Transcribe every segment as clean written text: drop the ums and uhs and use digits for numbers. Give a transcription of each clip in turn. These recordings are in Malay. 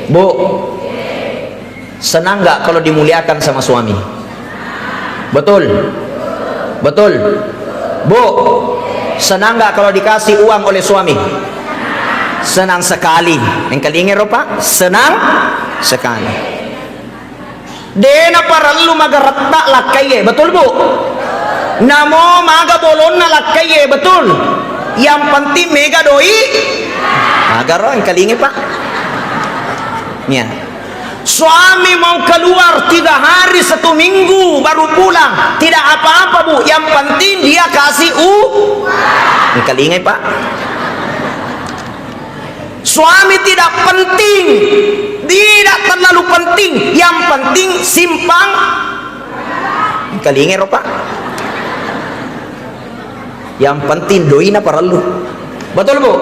Bu, senang nggak kalau dimuliakan sama suami? Betul? Betul? Bu, senang nggak kalau dikasih uang oleh suami? Senang sekali. Yang kali ingin Pak? Senang sekali. Dena para lu magarata lakaye, betul Bu? Namo maga bolon na lakaye, betul? Yang penting mega doi agaro. Yang kali ingin Pak? Ya. Suami mau keluar 3 hari 1 minggu baru pulang, tidak apa-apa Bu, yang penting dia kasih uang. Yang kali ingin Pak? Suami tidak penting, tidak terlalu penting, yang penting simpang. Yang kali ingin Pak? Yang penting doina perlu, betul Bu?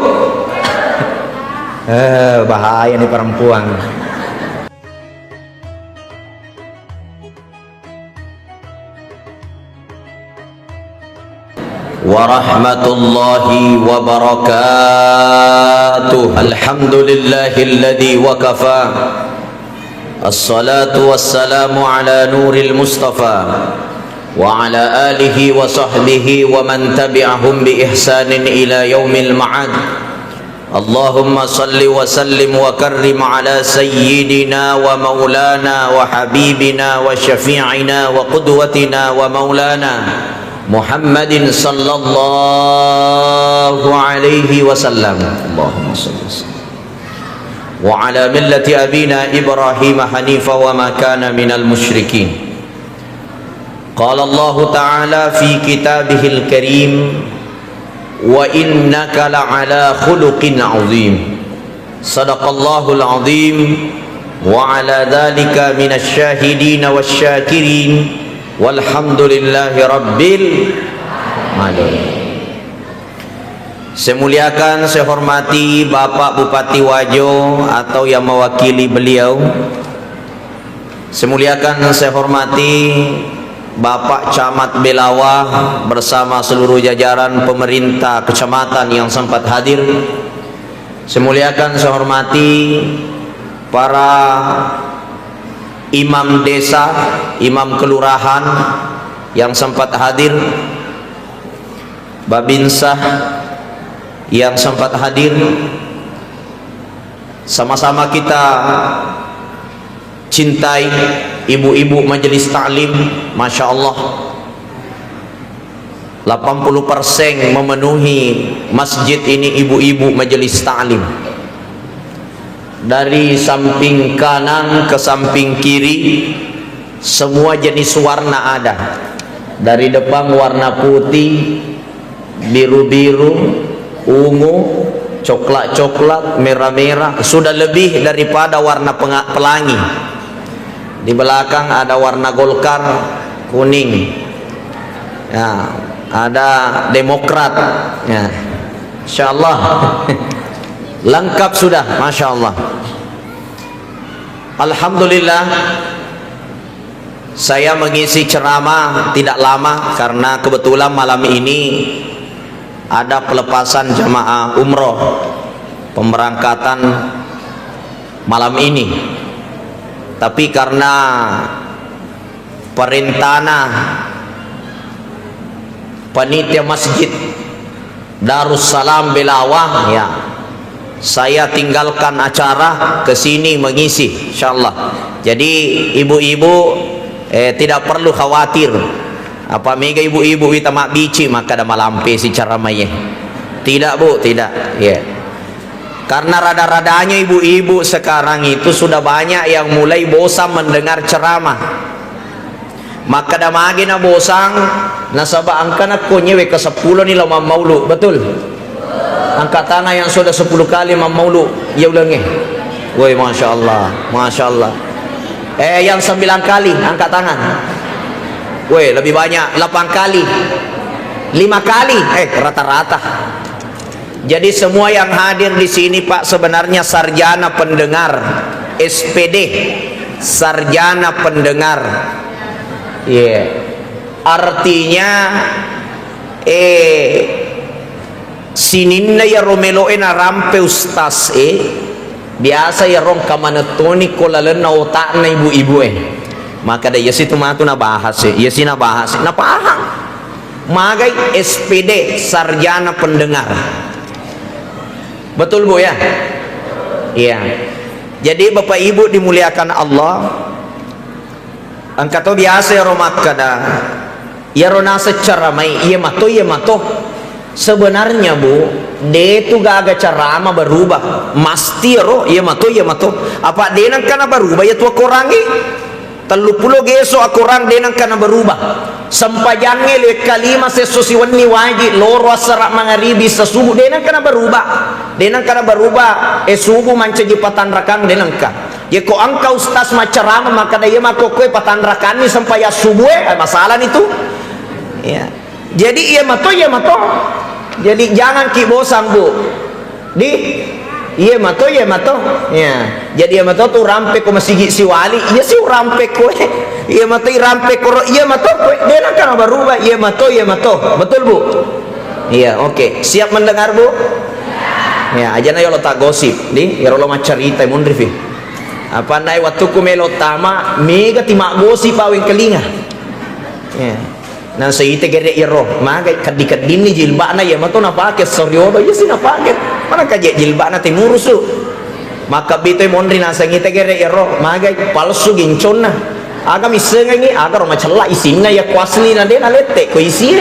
Bahaya nih perempuan. Warahmatullahi wabarakatuh. Alhamdulillahilladzi wa kafa. Assalatu wassalamu ala nuril mustafa wa ala alihi wa sahbihi wa man tabi'ahum bi ihsanin ila yaumil ma'ad. Allahumma salli wa sallim wa karrim ala sayyidina wa maulana wa habibina wa syafi'ina wa qudwatina wa maulana Muhammadin sallallahu alaihi wasallam. Allahumma salli wa ala millati abina Ibrahim hanifa wa ma kana minal musyrikin. Qala Allah ta'ala fi kitabihil karim wa innaka la'ala khuluqin azim. Sadaqallahul azim wa ala dhalika minasy syahidin wasyakirin. Walhamdulillahi rabbil alamin. Saya muliakan, saya hormati Bapak Bupati Wajo atau yang mewakili beliau. Saya muliakan, saya hormati Bapak Camat Belawah bersama seluruh jajaran pemerintah kecamatan yang sempat hadir. Saya muliakan, saya hormati para imam desa, imam kelurahan yang sempat hadir, Babinsah yang sempat hadir. Sama-sama kita cintai ibu-ibu majelis taklim. Masya Allah, 80% memenuhi masjid ini ibu-ibu majelis taklim. Dari samping kanan ke samping kiri semua jenis warna ada. Dari depan warna putih, biru-biru, ungu, coklat-coklat, merah-merah, sudah lebih daripada warna pelangi. Di belakang ada warna Golkar, kuning ya, ada Demokrat ya. Insyaallah lengkap sudah, Masya Allah. Alhamdulillah, saya mengisi ceramah tidak lama karena kebetulan malam ini ada pelepasan jamaah umroh, pemberangkatan malam ini. Tapi karena perintah panitia masjid Darussalam Belawah ya, saya tinggalkan acara ke sini mengisi insyaallah. Jadi ibu-ibu tidak perlu khawatir apa mega ibu-ibu kita mak bici maka ada malampe si cara maye. Tidak Bu, tidak ya. Karena rada-radanya ibu-ibu sekarang itu sudah banyak yang mulai bosan mendengar ceramah. Maka dah magi na bosan nasaba angka na konyewe ke 10 ni lo maulu, betul? Angkat tangan yang sudah 10 kali maulu, ya ulangi. Woi, Masya Allah, Masya Allah. Yang 9 kali angkat tangan. Woi, lebih banyak 8 kali, 5 kali, rata-rata. Jadi semua yang hadir di sini Pak sebenarnya sarjana pendengar, SPD, sarjana pendengar. Yeah. Artinya sininna ya romelo na rampe ustaz biasa ya rong kamanetoni ko lalen na otak na ibu-ibu maka da yesi tu matu na bahas yesi na bahas na paham magai SPD sarjana pendengar, betul Bu ya? Iya. Jadi Bapak Ibu dimuliakan Allah, angkat biasa ya romat kada ya rona secara mai iya mato sebenarnya Bu dia itu gak ada cara berubah masti ro iya mato apa dia nang kana berubah ya tua korangi 30 geso aku orang denang kana berubah sampajange le kalima sesusiwani wajib loro asara mangaribi sesubuh denang kana berubah subuh mancaji patanrakan denang ka ya ko angka ustaz macarama maka daya mako koe patanrakan ni sampai ya subuh masalah itu ya jadi iya mato jadi jangan ki bosan Bu di iya mato ya jadi iya mato tu rampe ko masigi si wali iya si rampe ko iya mato rampe ko iya mato ko dia nak kan berubah iya mato betul Bu iya oke. Siap mendengar Bu ya aja na yo tak gosip di ya lo macarita mun rifi apa nai waktu ku melo tama mega timak gosip awing kelinga ya nan seite gere iro maga kadikadin ni jilbana ya mato na paket soriodo ya si na paket mana kaje jilbana te murusu maka bitoy mondri na sangite gere iro maga palsu ginconna aga misengi aga ro macella isinna ya kwasli na de na lette ko isi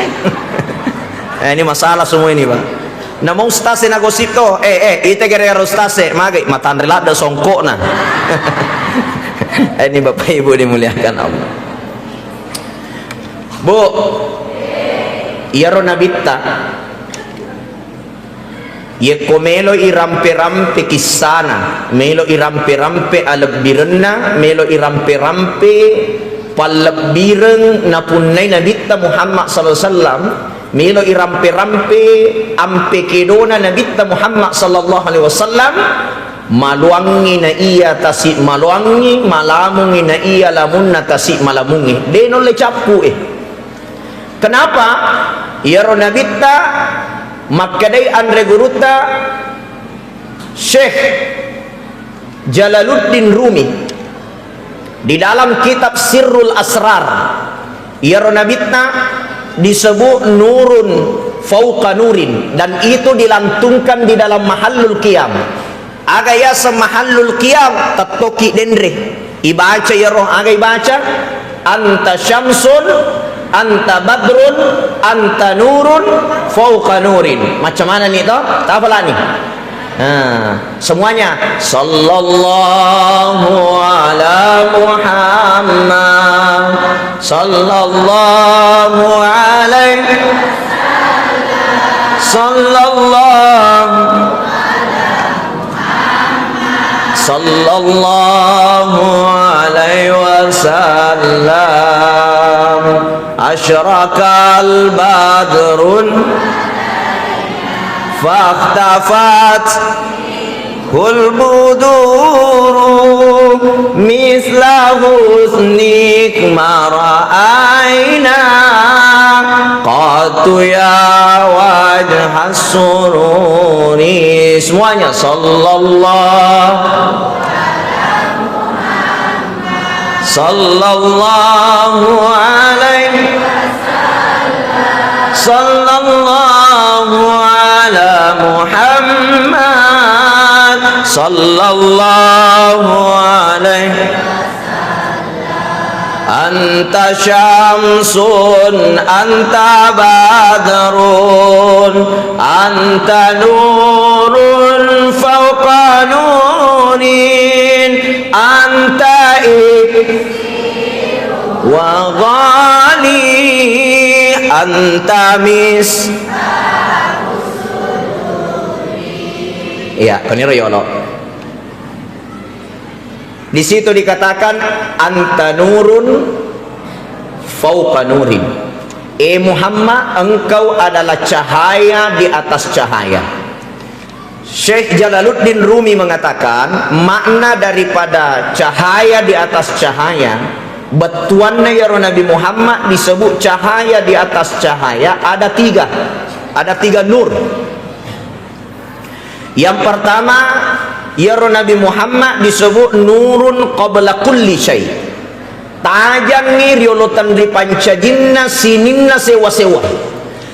ini masalah semua ini Pak na mau stase na gosip to ite gere iro stase maga matandrela da songko na ini Bapak Ibu dimuliakan Allah Bu iya ro nabitta ye komelo i rampe kisana melo i rampe alabirna melo i rampe palabireng napunay nabitta Muhammad sallallahu alaihi wasallam melo i rampe ampe kedona nabitta Muhammad sallallahu alaihi wasallam maluangi na iya tasik maluangi malamungi na iya lamun na tasik malamungi deno le capu kenapa ya ro nabitta makkadai andre guruta Syekh Jalaluddin Rumi di dalam kitab Sirrul Asrar ya ro nabitta disebut nurun fauqa nurin dan itu dilantungkan di dalam mahallul qiyam aga ya semahallul qiyam tatoki dendre ibaca ya roh aga ibaca anta syamsun anta badrun anta nurun fauqa nurin macam mana nih toh tak apalah nih semuanya sallallahu ala Muhammad sallallahu alaihi sallallahu alaihi wasallam asyraqal badrun fakhtafat kul buduru misla husnik mara'aina qatu ya wajhas sururi semuanya sallallahu alaihi sallallahu ala Muhammad sallallahu alaihi anta syamsun anta badrun anta nurun fauqa nurin anta wa ghali anta mis iya kaniro yolo di situ dikatakan anta nurun fauqa nurin Muhammad engkau adalah cahaya di atas cahaya. Syekh Jalaluddin Rumi mengatakan makna daripada cahaya di atas cahaya betuannya ya Nabi Muhammad disebut cahaya di atas cahaya ada tiga nur. Yang pertama ya Nabi Muhammad disebut nurun qabla kulli syai. Tajan ni riolotan di pancajinna sininna sewa-sewa.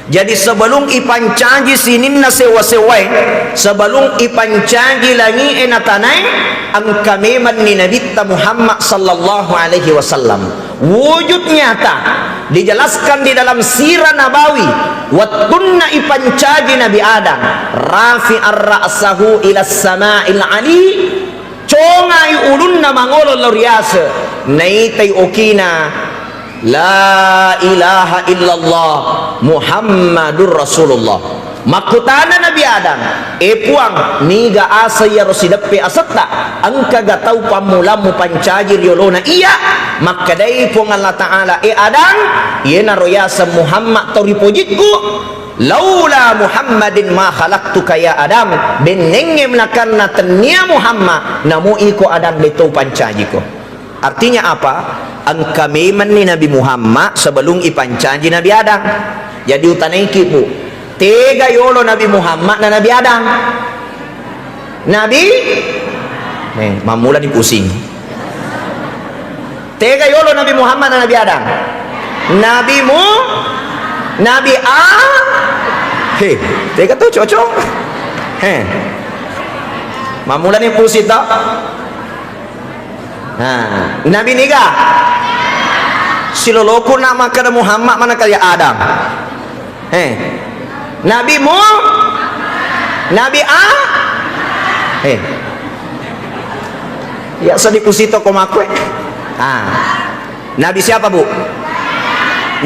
Jadi sebelum ipancaji sininna sewa-sewa, sebelum ipancaji lagi enatanai, ang kameman ni Nabi Muhammad sallallahu alaihi wasallam. Wujud nyata dijelaskan di dalam sirah nabawi. Wattunna ipancaji Nabi Adam rafi'ar ra'sahu ila sama'il ali, congai ulunna mangolo loriasa naitai okina la ilaha illallah Muhammadur Rasulullah. Makutana Nabi Adam puang niga asa ya rosidappe asata angka gatau pamulamu pancaji riolona iya makadai puang Allah Ta'ala Adam yena royasa Muhammad toripojitku laula Muhammadin ma khalaqtuka ya Adam benengem nakarna tenia Muhammad namu iko Adam beto pancajiko. Artinya apa? Angka meman ni Nabi Muhammad sebelum ipancaji Nabi Adam. Jadi utanai kipu tega yolo Nabi Muhammad dan Nabi Adam. Nabi mamula dipusing. Tega yolo Nabi Muhammad dan Nabi Adam. Nabi A. Tega tuh cocok. Mamula dipusing tak? Nabi niga siloloku nama kada Muhammad mana kaya Adam. Nabi A. Ya sadipusito komakwe. Nabi siapa bu?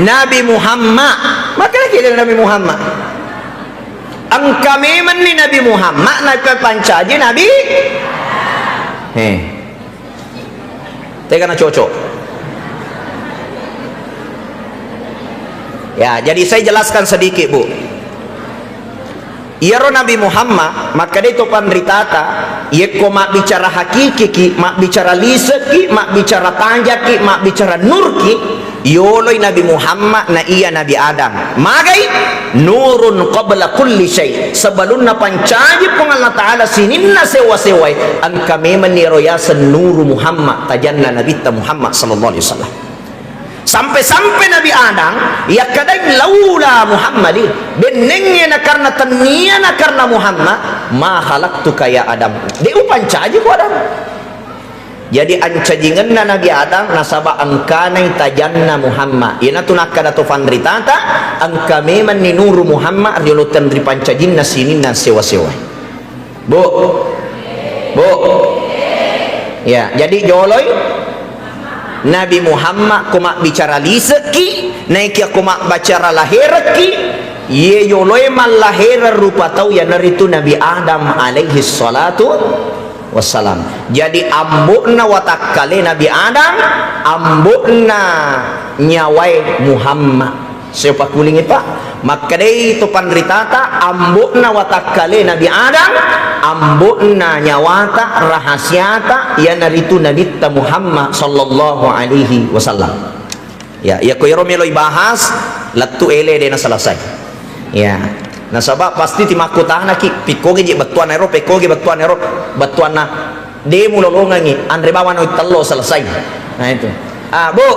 Nabi Muhammad. Makanya kita Nabi Muhammad. Ang kami ni Nabi Muhammad na pancaji Nabi. Tega na cocok. Ya, jadi saya jelaskan sedikit bu. Iyaro Nabi Muhammad maka dia topan ritata yeko mak bicara hakiki ki, mak bicara liset ki, mak bicara tanjak ki, mak bicara nur ki, yoloi Nabi Muhammad na iya Nabi Adam magai nurun qabla kulli syai. Sebelum na pancaji pun Allah Ta'ala sininna sewa-sewai an kami meniroyasan nuru Muhammad tajanna Nabi Muhammad sallallahu alaihi wasallam. Sampai-sampai Nabi Adam ya kadang laula Muhammadin benengnya na karena tania na karena Muhammad ma khalaqtuka ya Adam de upancaji ku Adam. Jadi ancajingan na Nabi Adam nasaba angkanai tajanna Muhammad ina tunakada to fandritata angka meman ni nuru Muhammad riolutan ri pancajinna sininna sewa-sewa. Bu ya, jadi joloi Nabi Muhammad kumak bicara liseki naik ya kumak bicara lahirki ye yoloi mal lahir rupa tau ya naritu Nabi Adam alaihi salatu wassalam. Jadi ambukna watakkale Nabi Adam ambukna nyawai Muhammad siapa kuling itu maka dei itu panritata ambukna watakkale Nabi Adam ambukna nyawata rahasiata ya naritu Nabi Muhammad sallallahu alaihi wasallam. Ya koyro meloi bahas latu ele dena selesai. Ya nasabab pasti timakutana ki pikoge je batuan ero pekoge batuan ero batuan na de mulolongangi andre bawan oi tello selesai. Nah itu bu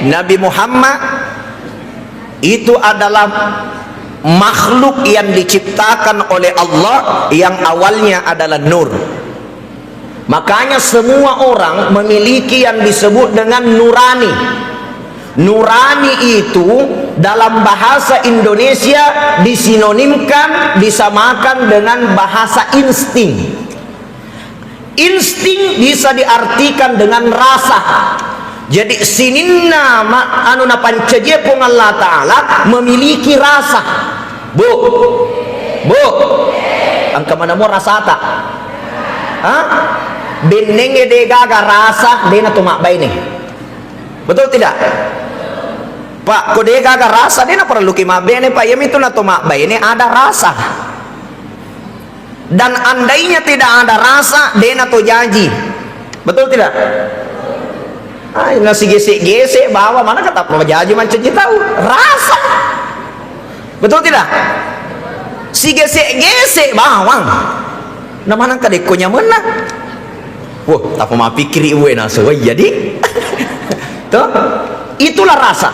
Nabi Muhammad itu adalah makhluk yang diciptakan oleh Allah yang awalnya adalah nur. Makanya semua orang memiliki yang disebut dengan nurani. Nurani itu dalam bahasa Indonesia disinonimkan, disamakan dengan bahasa insting. Insting bisa diartikan dengan rasa. Jadi sininna anu na pancaje pun Allah Ta'ala memiliki rasa. Bu angka mana mau rasa tak? Benenge de gaga rasa dena tumak baine. Betul tidak? Pak, kode gaga rasa dena perlu kimak baine Pak, yam itu na tumak baine ada rasa. Dan andainya tidak ada rasa dena to janji. Betul tidak? Nasi gesek-gesek bawa mana kata penjaji macam tahu rasa. Betul tidak? Si gesek-gesek bawang mana kadekonya mana? Wah, tak mau pikir ibu nasu, jadi, tuh, itulah rasa.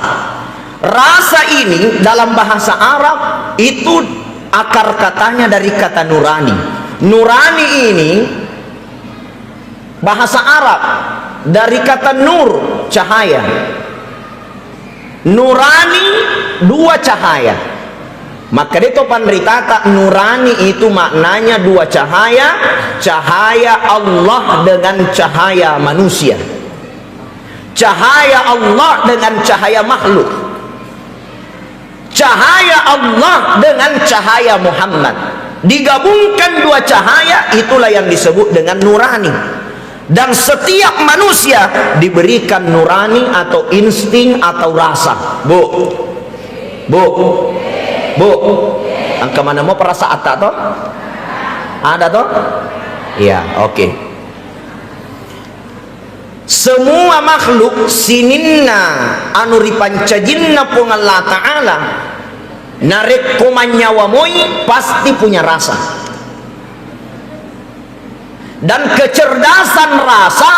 Rasa ini dalam bahasa Arab itu akar katanya dari kata nurani. Nurani ini bahasa Arab dari kata nur, cahaya. Nurani dua cahaya. Maka itu penderitata nurani itu maknanya dua cahaya, cahaya Allah dengan cahaya manusia, cahaya Allah dengan cahaya makhluk, cahaya Allah dengan cahaya Muhammad. Digabungkan dua cahaya, itulah yang disebut dengan nurani. Dan setiap manusia diberikan nurani atau insting atau rasa. Bu, angka mana mau perasaan tak toh? Ada toh? Iya, oke. Semua makhluk sininna anu ripancajinna pung Allah Ta'ala narek kumanyawamoi pasti punya rasa. Dan kecerdasan rasa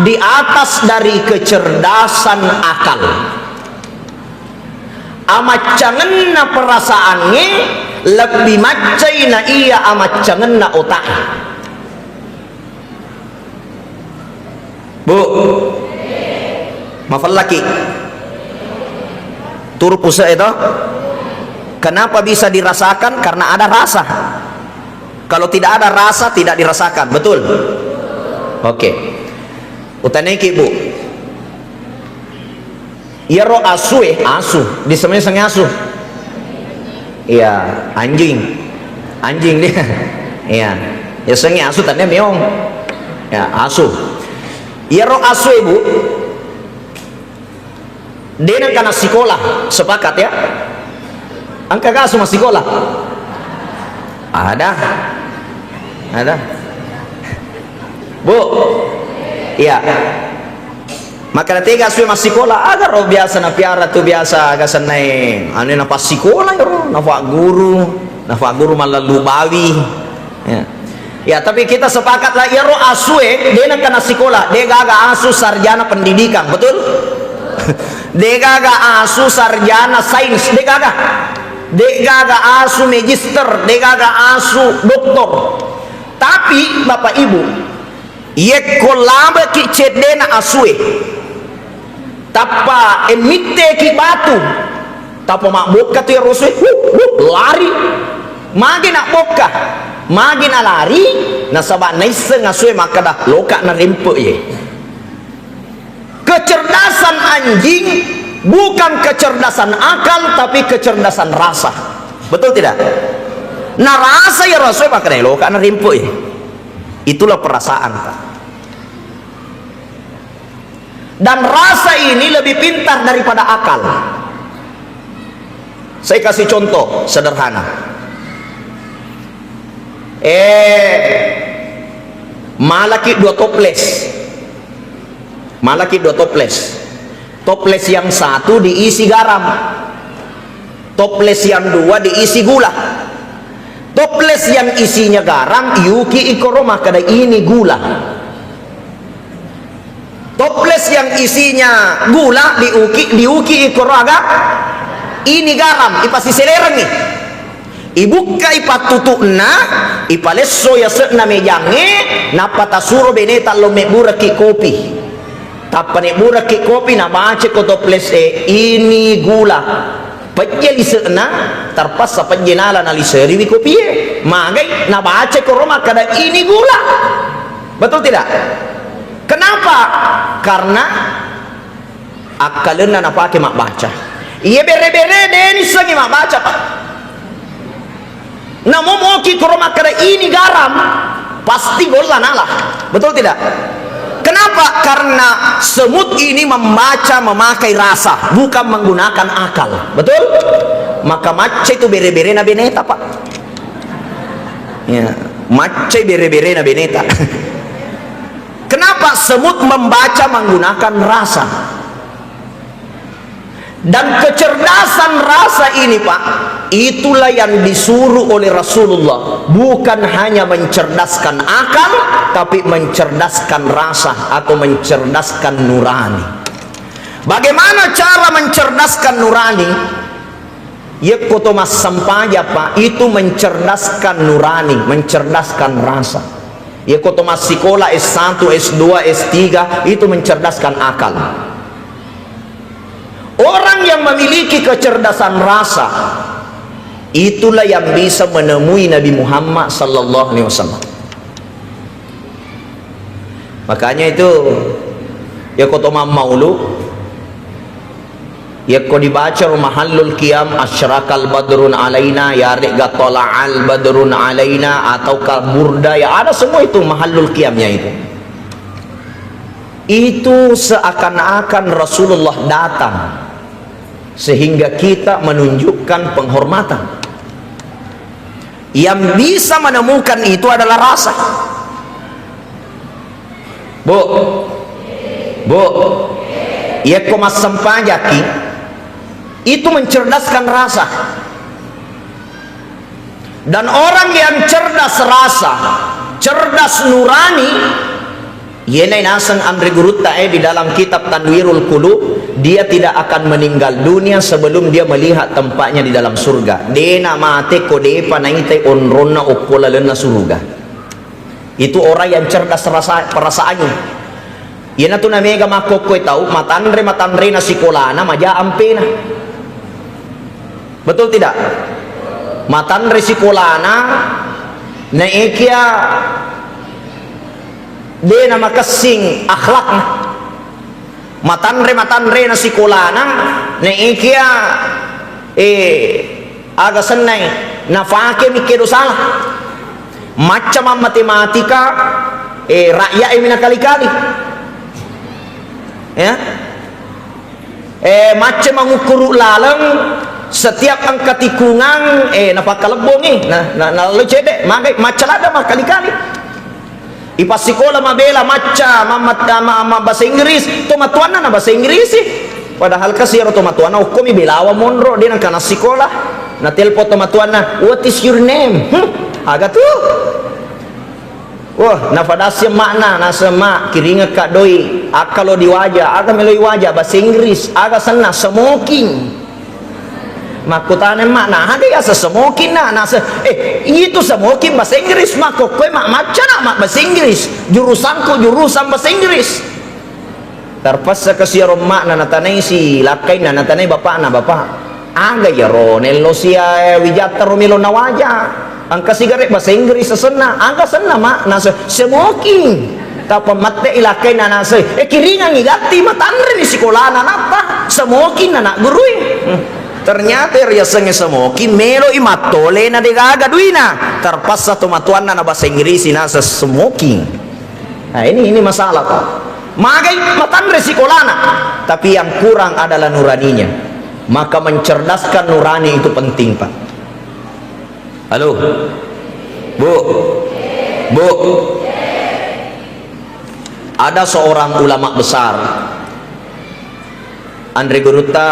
di atas dari kecerdasan akal. Amat cangenna perasaannya lebih macaina iya amat cangenna otak. Bu, mafal laki tur pusa itu kenapa bisa dirasakan? Karena ada rasa. Kalau tidak ada rasa tidak dirasakan, betul? Oke. Utaneki bu, ya roh asu asu disebutnya sange asu. Iya, anjing dia. Iya, ya sange asu tadinya meong. Ya asu. Ya roh asu ibu, dia nak kena sekolah, sepakat ya? Angka asu masih sekolah? Ada. Bu, iya. Maka nanti asu masih sekolah, agar roh biasa na piara tu biasa agak senai. Ane napa sekolah ya roh, napa guru malah lubawi. Ya. Ya, tapi kita sepakatlah ya roh asu dia nak kena sekolah, dia gaga asu sarjana pendidikan, betul? Dia gaga asu sarjana sains, dia gaga asu magister, dia gaga asu doktor. Tapi Bapak Ibu, ye kolaba ki cedena asue. Tapa emite ki batu. Tapa mak boka tu ya rosue, lari. Magi nak boka. Magi na lari na sabak naisa ngasue maka dah loka na rempe ye. Kecerdasan anjing bukan kecerdasan akal tapi kecerdasan rasa. Betul tidak? Nah rasa ya rasue maka dah loka na rempe ye. Itulah perasaan. Dan rasa ini lebih pintar daripada akal. Saya kasih contoh sederhana. Malaki dua toples. Toples yang satu diisi garam, toples yang dua diisi gula. Toples yang isinya garam yuki ikoroma kada ini gula. Toples yang isinya gula diuki ikoroga ini garam ipasi selereng nih. Ibuka ipatutukna ipalesso ya sekna mejange napata suro beneta lo mebura ki kopi. Tapane bura ki kopi na bace ko toples ini gula. Pajjeli sekna terpaksa pajjenala na liseri di kopi magai na bace ko roma kada ini gula. Betul tidak? Kenapa? Karena akalena na pake mak baca. Iya bere-bere deni sangi mak baca pak. Namun mau ki koroma kada ini garam pasti golan Allah. Betul tidak? Kenapa? Karena semut ini membaca memakai rasa bukan menggunakan akal. Betul? Maka maca itu bere-bere na beneta pak. Ya, maca bere-bere na beneta. Kenapa semut membaca menggunakan rasa? Dan kecerdasan rasa ini Pak, itulah yang disuruh oleh Rasulullah, bukan hanya mencerdaskan akal, tapi mencerdaskan rasa atau mencerdaskan nurani. Bagaimana cara mencerdaskan nurani? Ya kotomas sampaja Pak, itu mencerdaskan nurani, mencerdaskan rasa. Ya kotomas sekolah S1, S2, S3, itu mencerdaskan akal. Orang yang memiliki kecerdasan rasa, itulah yang bisa menemui Nabi Muhammad sallallahu alaihi wasallam. Makanya itu ya kotomam maulu, ya kau dibaca mahallul qiyam asyrakal badrun alaina, ya riga tala'al badrun alaina, atau burda, ya ada semua itu mahallul qiyamnya itu seakan-akan Rasulullah datang sehingga kita menunjukkan penghormatan. Yang bisa menemukan itu adalah rasa. Bu ya komas sempajaki itu mencerdaskan rasa. Dan orang yang cerdas rasa, cerdas nurani, yenai nasang Andre Gurutta di dalam kitab Tanwirul Qulub, dia tidak akan meninggal dunia sebelum dia melihat tempatnya di dalam surga. Dena mate kode panaite onronna opola lena surga. Itu orang yang cerdas perasaannya. Yana tu namega makokoi tahu matanre na sikolana maja ampena. Betul tidak? Matanre sikolana na ekia dia nama kesing akhlaknya. Matanre na sikolana na ikia aga senai na fake mikir salah macam matematika rakyat mina kali-kali ya macam mengukur lalang setiap angka tikungan napakalebong na lalu cedek macam ada mah kali-kali ipasikola mabela maca mama bahasa Inggris tomatuana na bahasa Inggris padahal kasiro tomatuana hukum ibelawa monro dia kana sekolah na telpo tomatuana what is your name aga tu wah na padasya makna na sama kiringa ka doi akalo di wajah aga meloi wajah bahasa Inggris aga sana smoking makutane makna ada ya sesemokin itu semokin bahasa Inggris mako kowe mak maca mak bahasa Inggris jurusanku jurusan bahasa Inggris terpaksa kesiaro makna natanai si lakai na natanai bapak aga ya ro nello sia wijata romilo na waja angka sigaret bahasa Inggris sesena aga sena mak na semokin tapa mate ilakai na nase kiringan ngigati matanre ni sekolah na napa semokin na gurui ternyata ria senge semoki melo imatole na degaga duina terpaksa tomatuan na bahasa Inggris na smoking. Nah ini masalah Pak. Magai matan resikolana tapi yang kurang adalah nuraninya. Maka mencerdaskan nurani itu penting Pak. Halo Bu ada seorang ulama besar Andre Gurutta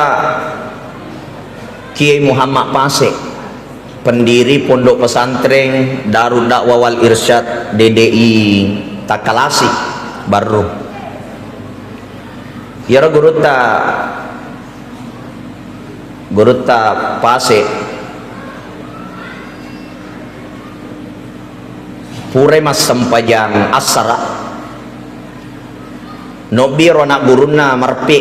Kiai Muhammad Pasek, pendiri Pondok Pesantren Darud Dakwah wal Irsyad DDI Takalasi Baru. Yara Gurutta Pasek pure mas sempajang asara nobiro nak guruna marpe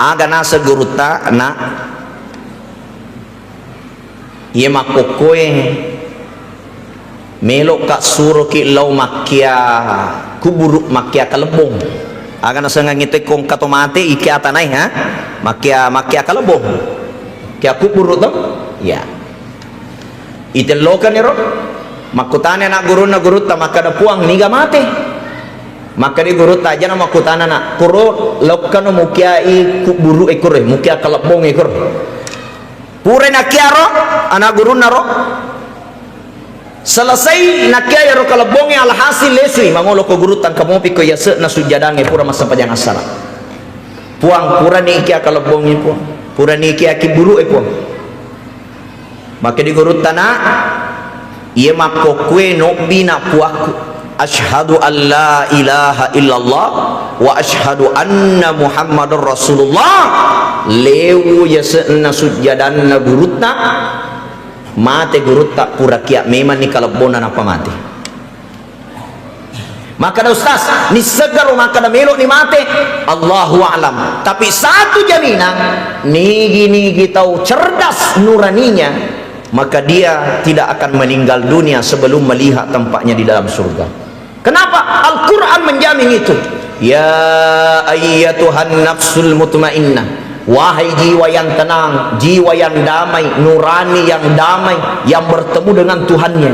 aga nasa Gurutta na ye makokoe melok kak suruh ki lau makia kuburu makia kalebong aga nasa ngangite kong katomate iki atanay ha makia kalebong kia kuburu to ya itelokan niro makutane na Gurutta maka da puang niga mate maka di Gurutta aja nama kutana nak kuro lokano mukiai kuburu ekor mukia kalabong ekor pure nakiaro anak guru naro selesai nakia ro kalabong alhasil lesri mangolo ko Gurutta kamu piko yase na sujadange pura masa panjang asara puang pura ni iki akal bongi puang pura ni iki aki buru puang maka di gurut tanah ia mako kue no bina puaku asyhadu an la ilaha illallah wa asyhadu anna muhammadur rasulullah lewu ya seena sujjadanna gurutna mate gurutta pura kia memang ni kalabona apa mati maka dah ustaz ni segar maka dah melok ni mate Allahu a'lam tapi satu jaminan nigi tahu cerdas nuraninya maka dia tidak akan meninggal dunia sebelum melihat tempatnya di dalam surga. Kenapa? Al-Quran menjamin itu. Ya ayyatuhan nafsul mutmainnah, wahai jiwa yang tenang, jiwa yang damai, nurani yang damai, yang bertemu dengan Tuhannya,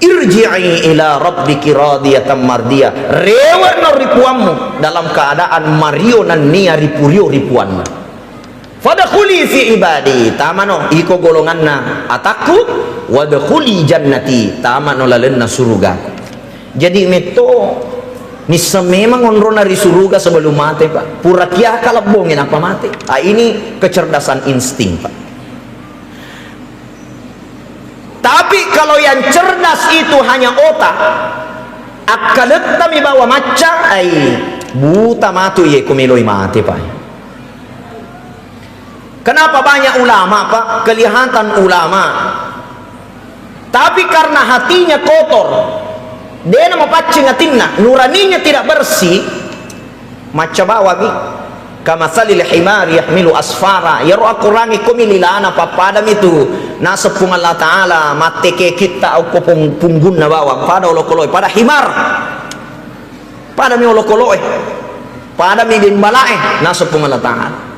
irji'i ila rabbiki radiyatan mardiyah, rewana ripuanmu dalam keadaan mario nan nia ripurio ripuanmu. Fadkhuli fi ibadi, tamano iko golonganna ataku, wadkhuli jannati, tamano lalenna surga. Jadi meto ni sememang onrona ri surga sebelum mati pak. Pura kia kalabongin apa mati. Ini kecerdasan insting pak. Tapi kalau yang cerdas itu hanya otak, akalet kami bawa maca, buta matu ye kumiloi mati pak. Kenapa banyak ulama pak? Kelihatan ulama, tapi karena hatinya kotor, dia nama pacing hatinna, nuraninya tidak bersih, maca bawa bi. Kama salil himar yahmilu asfara, yaru akurangi kumililana papadam itu. Nasepung Allah Ta'ala mate ke kita au punggun na bawa pada olokoloi pada himar pada mi olokoloi pada mi bimbalae nasepung Allah Ta'ala.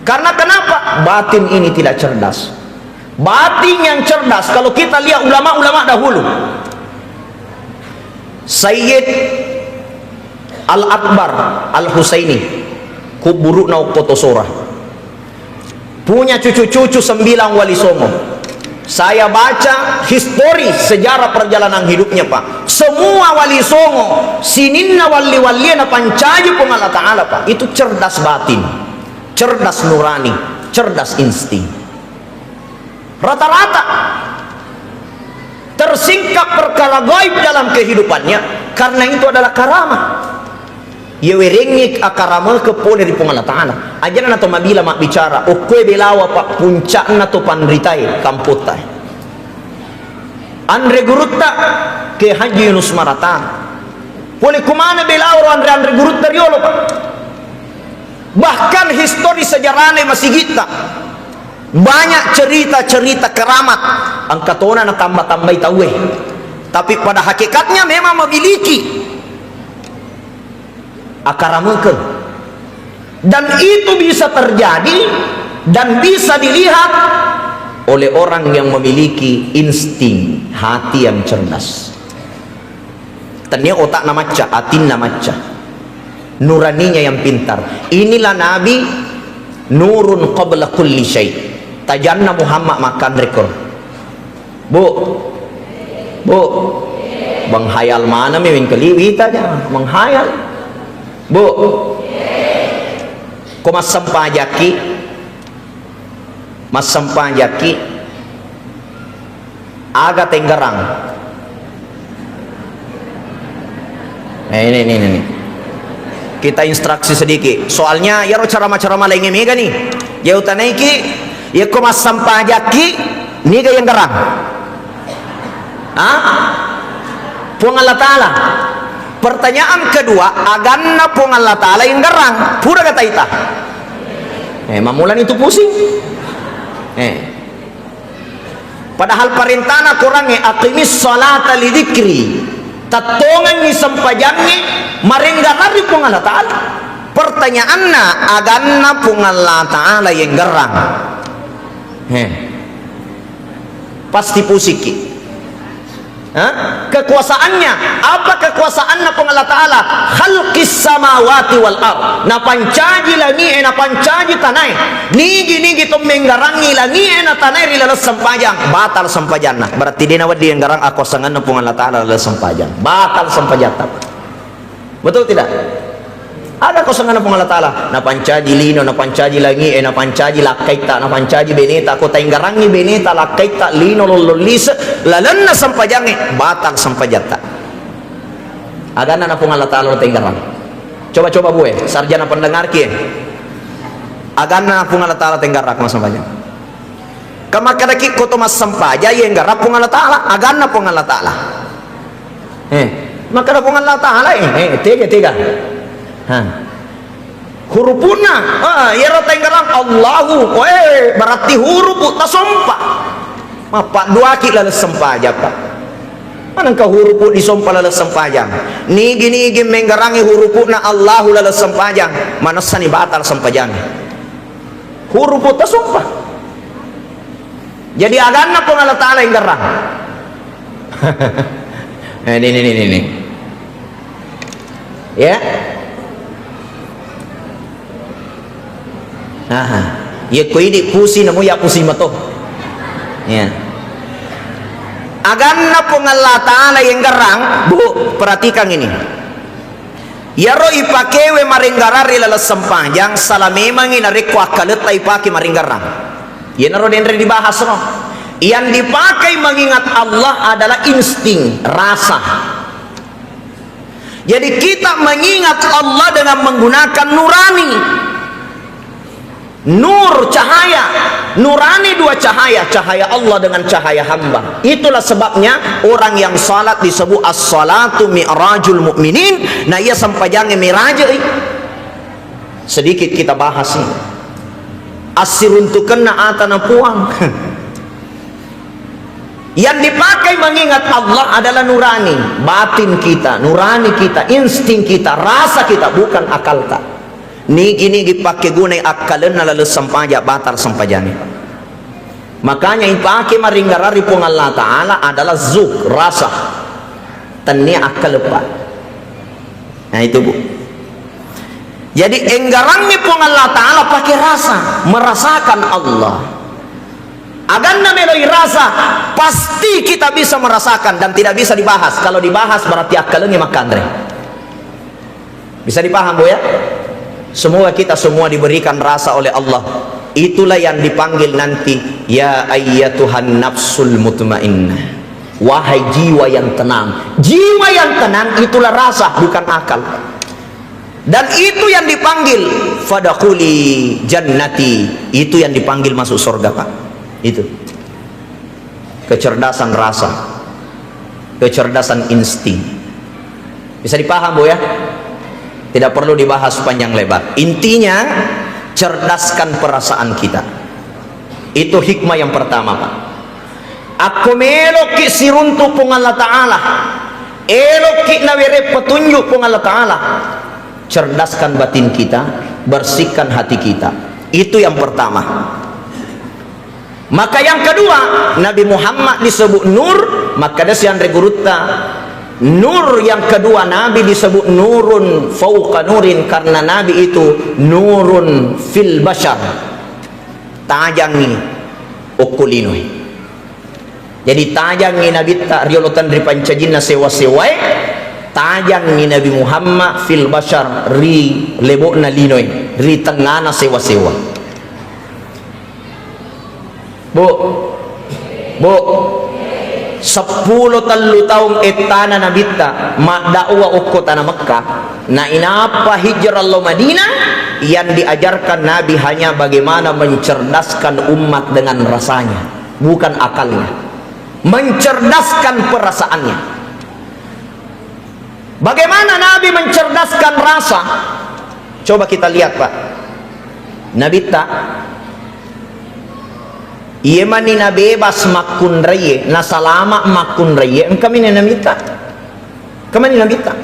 Karena kenapa? Batin ini tidak cerdas. Batin yang cerdas kalau kita lihat ulama-ulama dahulu, Sayyid Al-Akbar Al-Husaini kuburu nau potosora, punya cucu-cucu 9 wali songo. Saya baca histori sejarah perjalanan hidupnya pak, semua wali songo sininna wali-waliana pancaji pun Allah Ta'ala pak. Itu cerdas batin, cerdas nurani, cerdas insting. Rata-rata tersingkap perkara gaib dalam kehidupannya karena itu adalah karamah. Ya werengik akarama ke pole di Allah Ta'ala. Ajaran atau mabila mak bicara okwe belawa pak puncakna to panritai kamputai andre gurutta ke Haji Yunus Marata pole kumana belawa andre gurutta riolo pak. Bahkan histori sejarahnya masih kita banyak cerita-cerita keramat angkatona na tambah-tambah tahu tapi pada hakikatnya memang memiliki akaramukeun, dan itu bisa terjadi dan bisa dilihat oleh orang yang memiliki insting hati yang cerdas. Tanya otak namaca, atin namaca, nuraninya yang pintar. Inilah Nabi nurun qabla kulli syai. Tajanna Muhammad makan rekor. Bu, menghayal mana mewin keliwit aja, menghayal. Bu, ko mas sampajaki aga tenggarang. Ini kita instruksi sedikit soalnya ya cara-cara lainnya mega nih jauh tanaiki ya ko mas sampajaki ni ga yang garang Puang Allah Ta'ala. Pertanyaan kedua, aganna pun Allah Ta'ala yang gerang pura kata ita mamulan itu pusing padahal perintahna kurangnya aqimis salata lidikri tatongan ni sampajangi marenggari pun Allah Ta'ala. Pertanyaanna aganna pun Allah Ta'ala yang gerang pasti pusiki. Kekuasaannya apa? Kekuasaannya pun Allah Ta'ala khalqis samawati wal ard, na pancaji langi na pancaji tanai nigi to menggarangi langi na tanai rila sempajang batal sempajana. Berarti dia nawadi yang garang aku sangan pun Allah Ta'ala la sempajang batal sempajata. Betul tidak? Ada kosongan pong Allah Ta'ala. Na pancaji lino, na pancaji langi, na pancaji lakaita, na pancaji beneta, kota inggarangi beneta, lakaita, lino, lololisa, lalanna sampajangi, batang sampajata. Agana na pong Allah Ta'ala inggarang. Coba-coba buwe, sarjana pendengar kie. Agana na pong Allah Ta'ala inggarak mas sampajang. Kamakadaki koto mas sampaja, yang inggarak pong Allah Ta'ala, agana pong Allah Ta'ala. Maka ada pong Allah Ta'ala tiga. Hurufuna ya rata inggarang Allahu berarti huruf tak sompa apa dua kila sempaja pak mana ka huruf di sompa lalas sempajang nigi menggarangi hurufuna Allahu lalas sempajang mana sani batal sempajang huruf tak sompa jadi agana pun Allah Ta'ala inggarang ini ya ya ko ini pusi namo ya pusi mato ya aganna pong Allah Ta'ala yang garang bu perhatikan ini ya ro ipakewe maringgarari lalas sampajang salah memang inarik kwa kalet ipake maringgarang ya naro denre dibahas no yang dipakai mengingat Allah adalah insting rasa. Jadi kita mengingat Allah dengan menggunakan nurani. Nur cahaya, nurani dua cahaya, cahaya Allah dengan cahaya hamba. Itulah sebabnya orang yang salat disebut as-salatu mi'rajul mu'minin. Nah ia sampajangnya miraj. Sedikit kita bahas ini. Asiruntukanna atana puang. Yang dipakai mengingat Allah adalah nurani, batin kita, nurani kita, insting kita, rasa kita, bukan akal kita. Nigi pakai guna akalen lalu sampaja batal sampajani. Makanya ipake maringgarari pun Allah Ta'ala adalah zuk, rasa. Tani akal pak. Nah itu bu. Jadi enggarangi pun Allah Ta'ala pakai rasa, merasakan Allah. Aganna meloi rasa, pasti kita bisa merasakan dan tidak bisa dibahas. Kalau dibahas berarti akalnya makandre. Bisa dipaham bu ya? Semua kita semua diberikan rasa oleh Allah. Itulah yang dipanggil nanti ya ayyatuhan nafsul mutmainnah. Wahai jiwa yang tenang. Jiwa yang tenang itulah rasa, bukan akal. Dan itu yang dipanggil fadkhuli jannati. Itu yang dipanggil masuk surga pak. Itu kecerdasan rasa, kecerdasan insting. Bisa dipaham bu ya? Tidak perlu dibahas panjang lebar. Intinya cerdaskan perasaan kita. Itu hikmah yang pertama pak. Aku meloki siruntu pun Allah Ta'ala, eloki nawere petunjuk pun Allah Ta'ala. Cerdaskan batin kita, bersihkan hati kita. Itu yang pertama. Maka yang kedua, Nabi Muhammad disebut nur, maka ada siang regurutta. Nur yang kedua Nabi disebut nurun fauqa nurin, karena Nabi itu nurun fil bashar. Tajangi okulinoi. Jadi tajangi Nabi tak riolotan dari pancajina sewa-sewai. Tajangi Nabi Muhammad fil bashar ri lebokna linoi, ri tengana sewa-sewa. Bu 10 tahun etana nabita mak dakwah ukko tanah Mekah na inapa hijrah Allah Madinah, yang diajarkan Nabi hanya bagaimana mencerdaskan umat dengan rasanya, bukan akalnya, mencerdaskan perasaannya. Bagaimana Nabi mencerdaskan rasa? Coba kita lihat pak. Nabita iya mani na bebas makun raye, na salama makun raye, kami na namita. Kami na namita.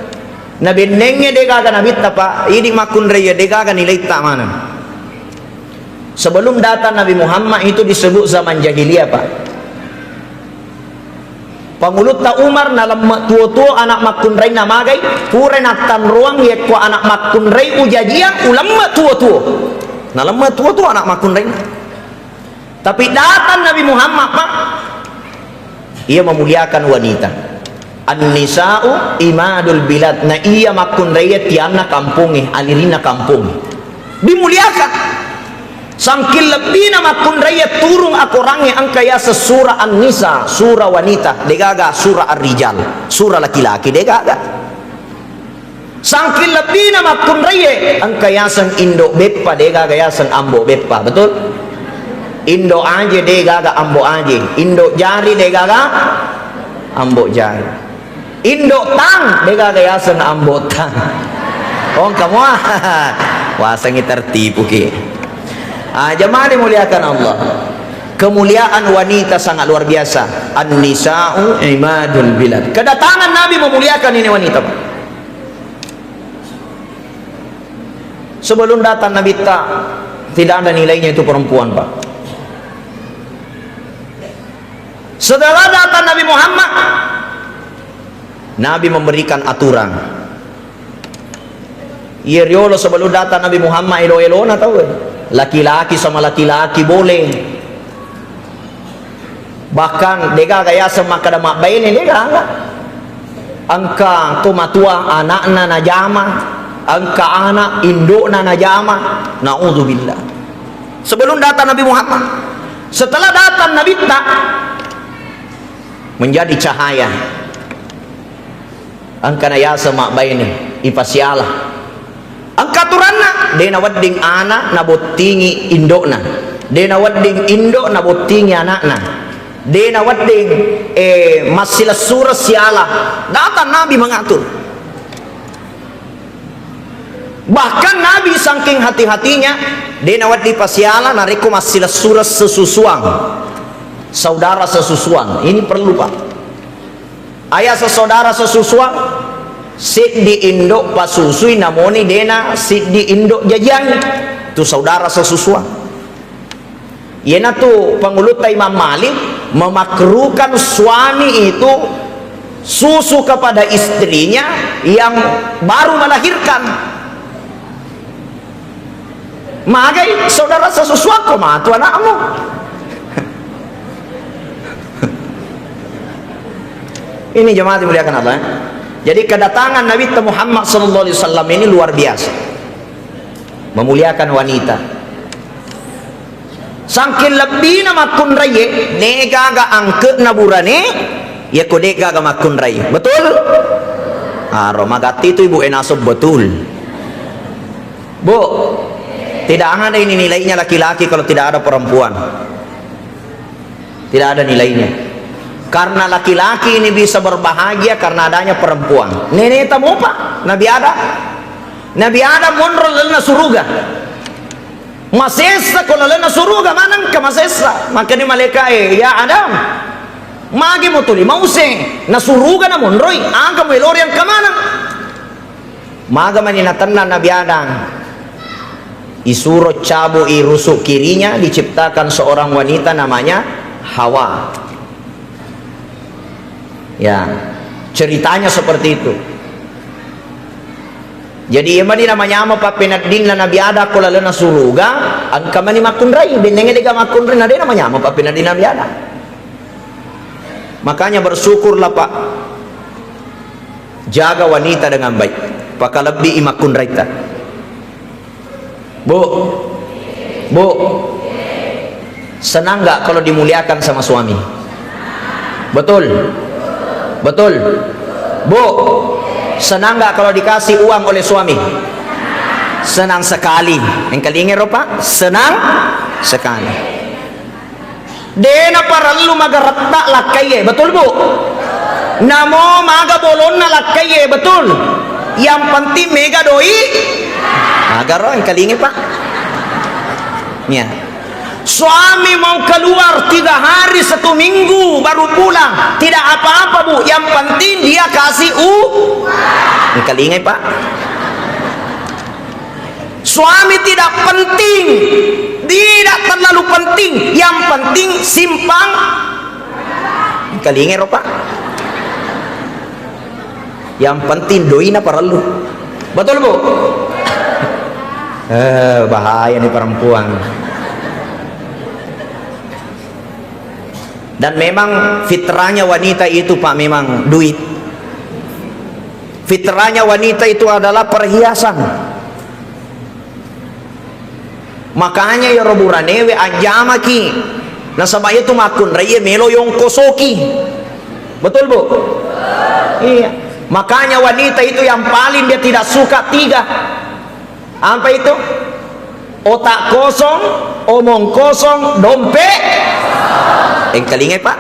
Na benengnya degaga namita pa, ini makun raye degaga nilai tak mana. Sebelum datang Nabi Muhammad itu disebut zaman jahiliyah pak. Pangulut ta Umar na lemma tua-tua anak makun raye na magai, pure natan ruang ye ko anak makun raye ujajian ulamma tua-tua. Na lemma tua-tua anak makun raye. Tapi datang Nabi Muhammad pak, ia memuliakan wanita. An-nisa'u imadul bilad. Na iya makun raya tiana kampungi, alirina kampungi. Dimuliakan. Sangkil lebih na makun raya turung akorangi angkaya surah An-Nisa, surah wanita. Degaga surah Ar-Rijal, surah laki-laki. Degaga. Sangkil lebih na makun raya angkayasan Indo beppa. Degaga yasan ambo beppa. Betul? Indo aja degaga ambo aja. Indo jari degaga ambo jari. Indo tang dega gayasan ambo tang. Oh kamu wasangi tertipu ki. Jemaah dimuliakan Allah. Kemuliaan wanita sangat luar biasa. An-nisa'u imadul bilad. Kedatangan Nabi memuliakan ini wanita, Pak. Sebelum datang Nabi tidak ada nilainya itu perempuan, Pak. Setelah datang Nabi Muhammad, Nabi memberikan aturan. Iriolo sebelum datang Nabi Muhammad elo-elo na tahu. Laki-laki sama laki-laki boleh. Bahkan dega gaya sama kada mak bayi ni dega enggak. Angka tumatua anakna najama, angka anak indukna najama. Naudzubillah. Sebelum datang Nabi Muhammad, setelah datang Nabi tak menjadi cahaya. Angka na yasa mak bayi ni ipasialah. Angka turanna dena wadding anak na bottingi indokna. Dena wadding indok na bottingi anakna. Dena wadding masila surah sialah. Datang Nabi mengatur. Bahkan Nabi saking hati-hatinya dena waddi pasiala nariku masila surah sesusuang. Saudara sesusuan. Ini perlu, Pak. Ayah sesaudara sesusuan sit di indok pasusui namoni dena sit di indok jajan tu saudara sesusuan. Yena tu pengulutai Imam Malik memakruhkan suami itu susu kepada istrinya yang baru melahirkan. Magai saudara sesusuan kau matu anakmu. Ini jemaah dimuliakan Allah. Jadi kedatangan Nabi Muhammad SAW ini luar biasa. Memuliakan wanita. Sangkin lebih nama kun raya, nega ga angke naburane, ya kode ga makun raya. Betul? Romagati itu ibu enasob betul. Bu, tidak ada ini nilainya laki-laki kalau tidak ada perempuan. Tidak ada nilainya. Karena laki-laki ini bisa berbahagia karena adanya perempuan. Nenek tamu Pak, Nabi Adam monrol lena suruga. Masesa kalau lena suruga manang ke masesa. Maka ni malaikat ya Adam. Magi motuli mause na suruga na monroi angka melorian ke mana? Maga maninatan Nabi Adam. Isuro cabu irusuk kirinya diciptakan seorang wanita namanya Hawa. Ya, ceritanya seperti itu. Jadi emang namanya apa penadin na Nabi Adam kula lena suruga angka mani makun rai benenge dega makun rai nade namanya apa penadin Nabi Adam. Makanya bersyukurlah Pak, jaga wanita dengan baik paka lebih imakun rai ta. Bu, senang nggak kalau dimuliakan sama suami? Betul. Betul. Bu, senang nggak kalau dikasih uang oleh suami? Senang sekali. Yang kalingin Pak, senang sekali. Dena para lu magaratta lakaye, betul Bu? Namo maga bolon na lakaye, betul? Yang penting mega doi. Agaro yang kalingin Pak. Ya. Suami mau keluar 3 hari 1 minggu baru pulang, tidak apa-apa Bu, yang penting dia kasih uang. Kalingay Pak. Suami tidak penting, tidak terlalu penting, yang penting simpang. Kalingay Pak. Yang penting doina perlu. Betul Bu? Bahaya nih perempuan. Dan memang fitrahnya wanita itu Pak memang duit. Fitrahnya wanita itu adalah perhiasan. Makanya ya roburanewe anjamaki nasabah itu makun raya melo yung kosoki. Betul bu? Iya. Makanya wanita itu yang paling dia tidak suka 3. Apa itu? Otak kosong, omong kosong, dompet. Kalingay pak.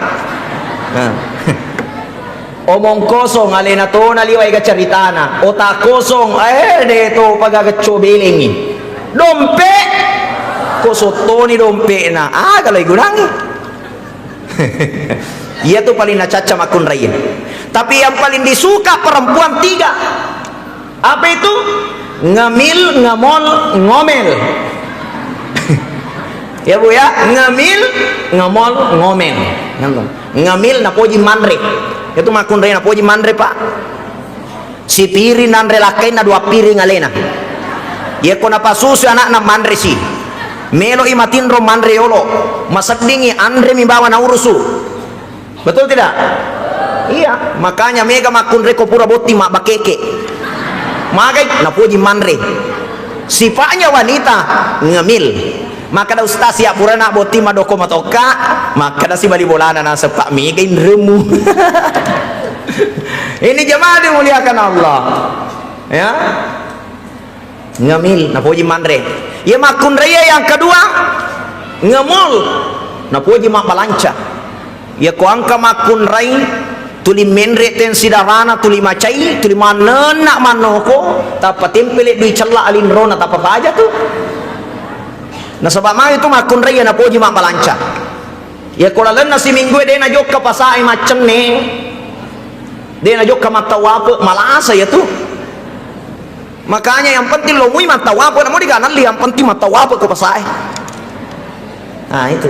Omong kosong alena to naliway ka caritana. Otak kosong deto pagagacobelingi. Dompet kosoto ni dompet na. Kalau igurangi. Ia tuh paling nacaca makun raya. Tapi yang paling disuka perempuan 3. Apa itu? Ngemil, ngemol, ngomel. Ya bu ya, ngemil, ngemol, ngomel. Ngemil napoji manre. Itu makun raya napoji manre pak. Si piring nanre lakai na 2 piring alena. Ya kona pasusu anak na manre si. Melo imatinro manre yolo. Masadingi andre mi bawa na urusu. Betul tidak? Iya, makanya mega makun reko pura boti mak bakeke. Magai napuji manre. Sifatnya wanita ngemil. Maka da ustaz ya pura nak boti madoko matoka, maka da si bali bolana na sepak mega remu. Ini jemaah dimuliakan Allah. Ya. Ngemil napuji manre. Ya makun raya yang kedua ngemul napuji mak balanca. Ya ko angka makun rai tuli menre ten sidarana tuli macai tuli manena manoko tapa tempele dui cella alin rona tapa aja tuh. Nah sebab mah itu makun raya na poji mak balanca. Ya ko lalan na si minggu de na jok ka pasai macem ne. De na jok ka matawapo malasa ya tuh. Makanya yang penting lo mui matawapo na mo diganan li yang penting matawapo ko pasai. Nah itu.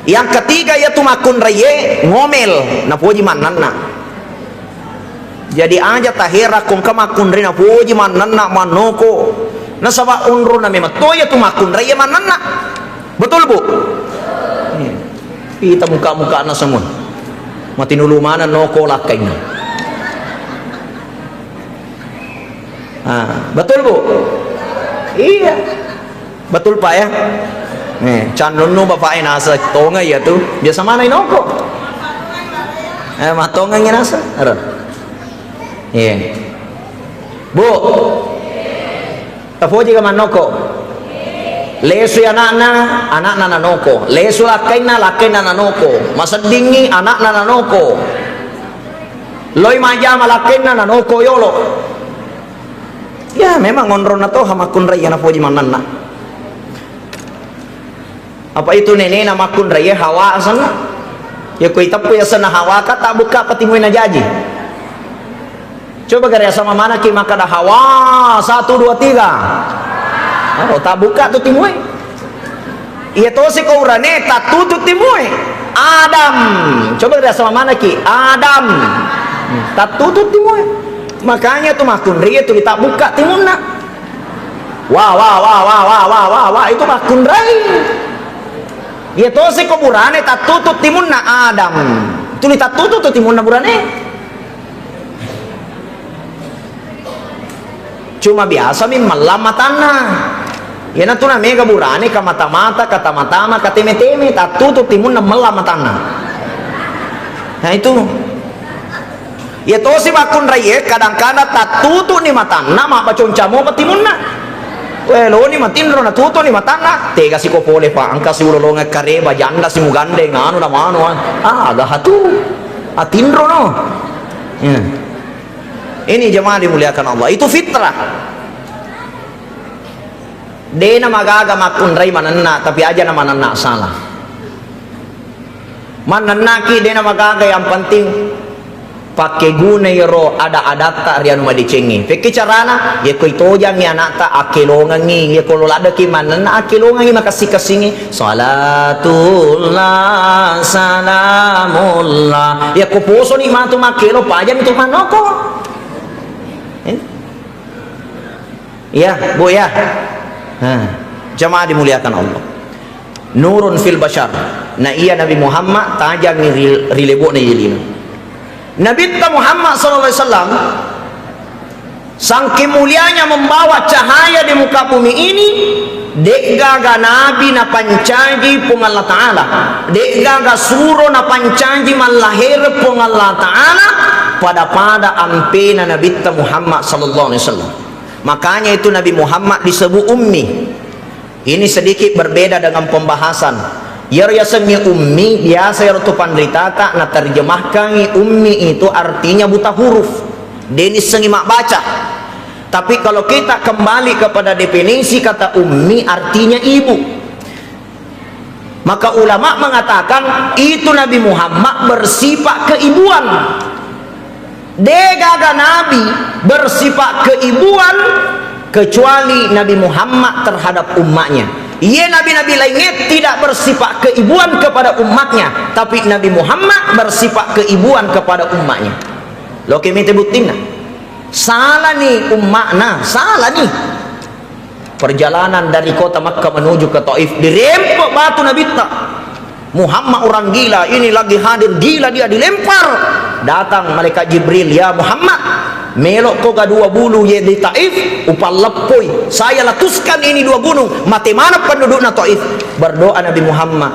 Yang ketiga yaitu makun raya ngomel na poji mananna. Jadi aja tahera kung ka makun raya na poji mananna manoko. Na sawa unro na memang to yaitu makun raya mananna. Betul bu? Kita muka-muka na semua. Matinulumanan noko lakay na. Betul bu? Iya. Betul pak ya? Nih, canun nu bapak nasa tonga ya tuh biasa mana inoko? Mah tonga nasa, ada. Iya. Bu, tapo jika manoko. Lesu anak nanoko. Lesu lakai na nanoko. Masa dingi anak nanoko. Loi maja malakai na nanoko yolo. Ya memang ngonron na to hamakun raya na poji mananna. Apa itu nenek nama kun raya hawa sana ya koi tapu ya sana hawa kata buka patimuin na jaji. Coba karya sama mana ki maka dah hawa 1 2 3. Oh tak buka tu timuin. Iya to si kau rane tak tutut timuin. Adam. Coba karya sama mana ki Adam. Tak tutut timuin. Makanya tu makun raya tu tak buka timunna. Wah itu makun raya. Ya to si kuburane tak tutut timun na Adam. Tuli tak tutut timun na burane. Cuma biasa mi malamatana. Ya na tuna mega burane ka mata-mata kata mata-mata kateme-teme tak tutut timun na malamatana. Nah itu. Ya to si makun raya kadang-kadang tak tutut ni matana mak bacon camo patimun na. Lo ni matindro na tuto ni matana tega si kopole pa angka si ulolonga kareba janda si mugande nganu na mano aga hatu atindro no. Ini jemaah dimuliakan Allah, itu fitrah. Dena magaga makun rai mananna tapi aja na mananna salah. Mananna ki dena magaga yang penting pakai guna yero ada adata rianu madicengi. Peki carana ya koi tojang ni anata akelongangi ya kalau ada ki mananna akelongangi makasih kasingi salatullah salamullah ya ko poso ni matu makelo pajan itu manoko. Ya bu ya. Jamaah dimuliakan Allah. Nurun fil bashar. Na iya Nabi Muhammad tajang ni rilebo ni yelina. Nabi Muhammad SAW Sangking mulianya membawa cahaya di muka bumi ini, dek gaga nabi na pancaji pung Allah Ta'ala, dek gaga suro na pancaji malahir pung Allah Ta'ala pada ampena Nabi Muhammad sallallahu alaihi wasallam. Makanya itu Nabi Muhammad disebut ummi. Ini sedikit berbeda dengan pembahasan. Ya yasannya ummi biasa ya tu pandritata na terjemahkan ummi itu artinya buta huruf. Denis sengi mak baca. Tapi kalau kita kembali kepada definisi kata ummi artinya ibu, maka ulama mengatakan itu Nabi Muhammad bersifat keibuan. Degaga Nabi bersifat keibuan kecuali Nabi Muhammad terhadap umatnya. Ia nabi-nabi lainnya tidak bersifat keibuan kepada umatnya, tapi Nabi Muhammad bersifat keibuan kepada umatnya. Lo kami tebutin salah nih umatna, salah nih. Perjalanan dari kota Makkah menuju ke Taif dirempok batu Nabi tak. Muhammad orang gila, ini lagi hadir gila, dia dilempar. Datang malaikat Jibril, ya Muhammad, melok kau dua bulu ye di Taif, upal lepoi. Saya letuskan ini dua gunung. Mati mana penduduk na Taif? Berdoa Nabi Muhammad.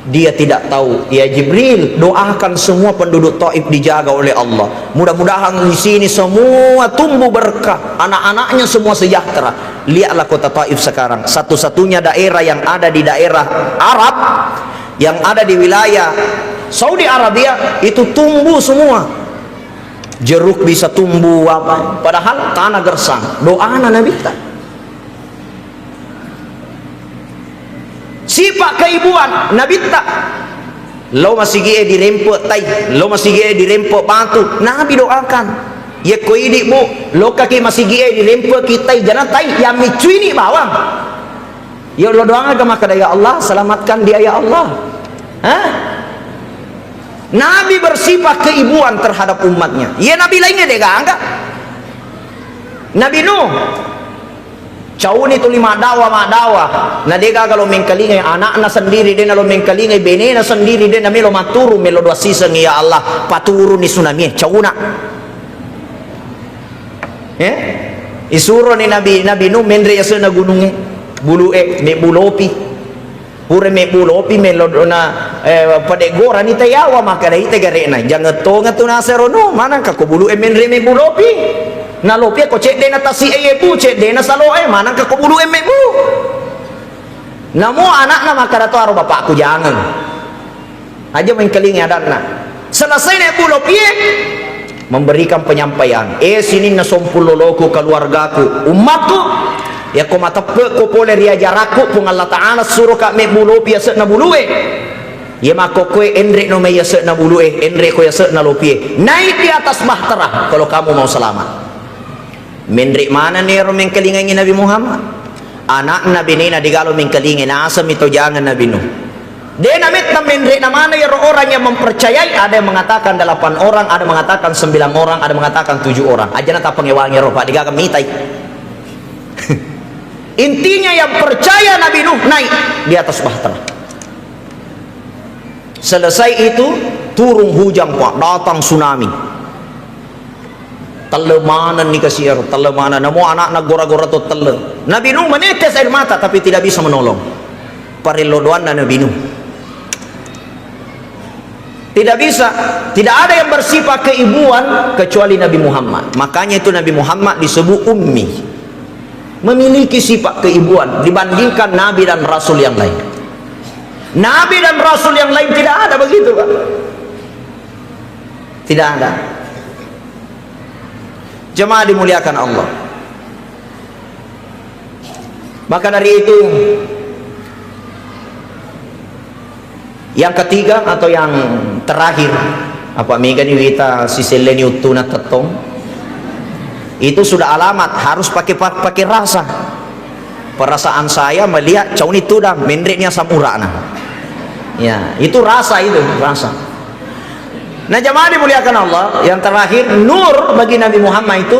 Dia tidak tahu. Ya Jibril, doakan semua penduduk Taif dijaga oleh Allah. Mudah-mudahan di sini semua tumbuh berkah, anak-anaknya semua sejahtera. Lihatlah kota Taif sekarang, satu-satunya daerah yang ada di daerah Arab, yang ada di wilayah Saudi Arabia itu tumbuh semua. Jeruk bisa tumbuh apa? Padahal tanah gersang. Doa Nabi tak. Sifat keibuan Nabi tak. Lo masih gie dirempok tai, lo masih gie dirempok batu, Nabi doakan. Ya koi dik bu, lo kaki masih gie dirempok kita jangan tai yang micui ni bawang. Ya lo doakan ke maka ya Allah selamatkan dia ya Allah. Hah? Nabi bersifat keibuan terhadap umatnya. Ya Nabi lainnya dia enggak. Nabi Nuh caun itu 5 dawa. Nah dia kalau mengkalingai anaknya sendiri, dia kalau mengkalingai benena sendiri, dia melo maturu melo dua siseng ya Allah paturu ni tsunami cauna. Ya? Isuro ni Nabi Nuh mendre ya sana gunungnya bulu me bulopi. Pure me bulopi melo na pada gora ni tayawa maka dai tegarena jangan to ngatu naserono mana ka ko bulu mendre me bulopi. Na lopi ko cek dena tasi bu cek dena salo mana ke kubulu bu namo anak na makara to aro bapakku jangan aja main keling adatna selesai ne bu lopi memberikan penyampaian sini na sompulo loko keluargaku umatku ya ko matape ko pole ria jaraku pung Allah Taala suruh ka me bu lopi asek na bulue ya mako koe endre no me asek na bulue endre ko asek na lopi naik di atas bahtera kalau kamu mau selamat. Mendrik mana nih orang mengkelingin Nabi Muhammad? Anak Nabi Nina digalo mengkelingin asam itu jangan Nabi Nuh. Dia namit mendrik mana ya orang yang mempercayai, ada yang mengatakan 8 orang, ada yang mengatakan 9 orang, ada yang mengatakan 7 orang. Aja nata pengewangi ropa digagam mitai. Intinya yang percaya Nabi Nuh naik di atas bahtera. Selesai itu turun hujan Pak, datang tsunami. Telemanan ni kasih telemanan. Namo anak nak gora-gora tu tele. Nabi Nuh menetes air mata tapi tidak bisa menolong. Parilodoan Nabi Nuh. Tidak bisa. Tidak ada yang bersifat keibuan kecuali Nabi Muhammad. Makanya itu Nabi Muhammad disebut ummi. Memiliki sifat keibuan dibandingkan Nabi dan Rasul yang lain. Nabi dan Rasul yang lain tidak ada begitu, Pak. Tidak ada. Jemaah dimuliakan Allah. Maka dari itu yang ketiga atau yang terakhir apa mega ni wita siseleni utuna tetong itu sudah alamat harus pakai rasa. Perasaan saya melihat caun itu dah mendreknya samurana. Ya, itu rasa itu, rasa. Nah jemaah dimuliakan Allah, yang terakhir nur bagi Nabi Muhammad itu